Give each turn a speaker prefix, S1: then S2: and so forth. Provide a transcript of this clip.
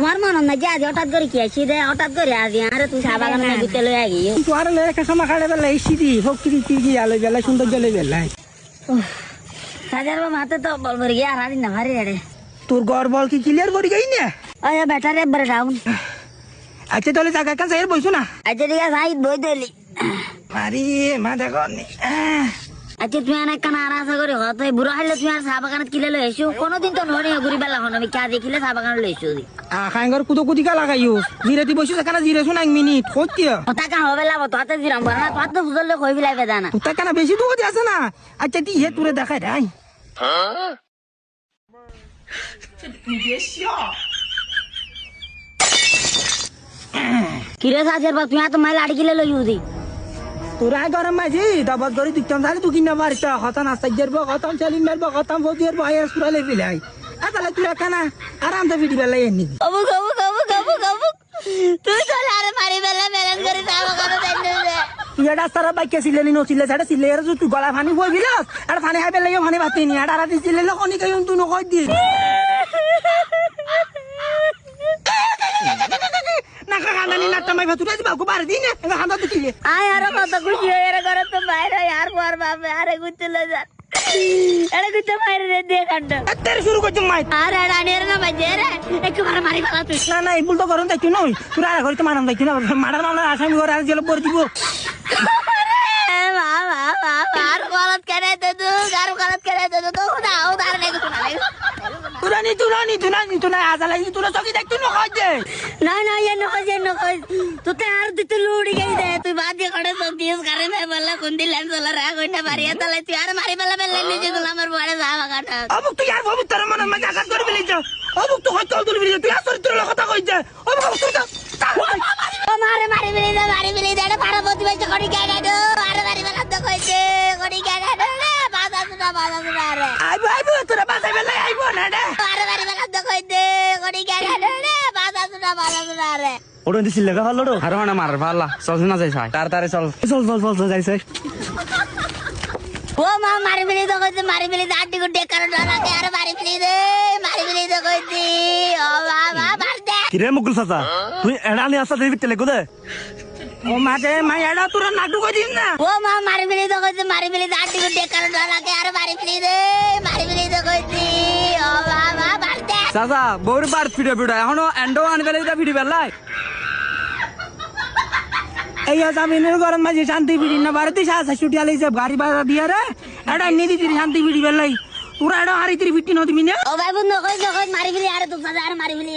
S1: তোমার মনে না যে আজ হঠাৎ করে কি আসি রে হঠাৎ করে আজ আরে তুই চা বাগানে ঘুরতে লই আগি
S2: তোর লেখা সময় খাড়ে বেলা এসি দি ফকিরি কি আলো বেলা সুন্দর জলে বেলায়
S1: সাজার মাতে তো বল ভরে গিয়া আর না ভারী রে
S2: তোর ঘর বল কি ক্লিয়ার করে গই না
S1: ওই ব্যাটারি একবারে ডাউন
S2: আচ্ছা তাহলে জায়গা কাছে এর বইছো না
S1: আচ্ছা ঠিক আছে আই বই দিলি
S2: আরে মা দেখো
S1: আচ্ছা তুমি অনেক কানা আরাসা করে হতো বুড়ো হাইলে তুমি আর চা বাগানত কিলে লই এসো কোনোদিন তো নড়ে ঘুরি বেলা হন আমি কা দেখিলে চা বাগান লই এসো
S2: খাঙ্গর কুতো কুদিকা লাগাইও জিরাতি বসে সেখানে জিরে শুন 1 মিনিট কইতিয়া
S1: ওটা কা হবে লাভ তোতে জিরাম বল না তোর তো বুঝলে কই বিলাই বেদা না
S2: তোতা কেন বেশি দূর আছে না আচ্ছা তুই হে তুরে দেখাই রাই
S1: কিরে সাজের বা তুই তো মাইল আড়ি কিলে লই উদি
S2: তোরা গরম মাঝি দাবাত গরি দিতাম তাহলে তুই কিনা মারিতা হতান আসাইজের বক হতাম চালিন মারব হতাম বদিয়ের বয়ের সুরালে ফিলাই তাহলে তুই কানা আরাম তো ভিডি বেলাই এনে দি
S1: কবু কবু কবু কবু কবু তুই তো আরে মারি বেলা মেলান করে চা বাগান দেন দে
S2: তুই এটা সারা বাইকে সিলেনি নছিলে সেটা সিলে এর তুই গলা ফানি বই বিলাস আর ফানি হাই বেলাই ফানি বাতি নি আর রাতি সিলে লখনি কই তুই নকই দি না কানানি না তমাই ভাতুরা দিবা কো বার দিনে এ হান্দা দিলে
S1: আয় আর কত খুশি হয়ে রে করে তো বাইরে আর পর বাপে আরে গুতলে যা আরে গুতে বাইরে রে দে কান্ড
S2: তেরে শুরু করছ মাই
S1: আরে রানের না বাজে রে একটু মারা মারি ফেলা তুই
S2: না না এই ভুল তো করুন দেখছ নই তুই আর ঘরে তো মারাম দেখছ না মারার মামলা আসামি ঘরে আর জেল পড়ে দিব
S1: মা মা মা আর গলত করে দে তুই আর গলত করে দে তো না ও দার নে
S2: তুই না আজালাই তুই চকি দেখ তুই নকই দে
S1: না না ये नको तुते हार दिते लुडी गई दे तू बात ये करे तो दिस करे मैं बल्ला कुंदी लेन सोला रा कोइना बारिया तले तू यार मारी बल्ला बेल्ले नीचे तो हमर बड़े सावा काटा
S2: अब तू यार वो तेरे मन में मजाक कर बिले जा अब तू हट चल बिले तू यार তোর কথা কই যা अब तू
S1: ओ मारे बिले दे पारा बोती बेच कोडी के गाडो अरे मारी बल्ला तो कइते कोडी के गाडो रे बाजा सुना रे
S2: आइबो তোরা বাসা বেলা আইবো না রে
S1: अरे मारी बल्ला तो कइते कोडी के गाडो रे बाजा सुना रे
S3: ওটা দিছিল লাগা ভালো রে আর মানে মার ভালো চল না যাই তাড়াতাড়ি চল চল চল চল যাইছে
S1: ओ मां मारी बिली दे आटी को डेकर डरा के अरे मारी बिली दे कइती ओ बाबा मार दे
S3: কিরে মুকুল চাচা তুই এড়া নি আসা দেবি তেলে গোদে
S2: ও মাঝে মাই এডা তোরা নাটু কই দিন না
S1: ओ मां मारी बिली दे आटी को डेकर डरा के अरे मारी बिली दे कइती ओ बाबा मार दे
S3: চাচা বউর বার ফিরে ফিরে এখনো এন্ডো আনবেলে এটা ফিরে বেলাই
S2: এই জামিনের গরম মাঝে শান্তি বিড়ি না বাড়িতে সাসা ছুটি আলাইছে গাড়ি বাড়া দিয়া রে এডা নিদি দিদি শান্তি বিড়ি বেলাই তোরা এডা হারি তিরি ফিটি নদিমি না
S1: ओ भाई बंद कइ मारी बिली अरे तू सदा अरे मारी बिली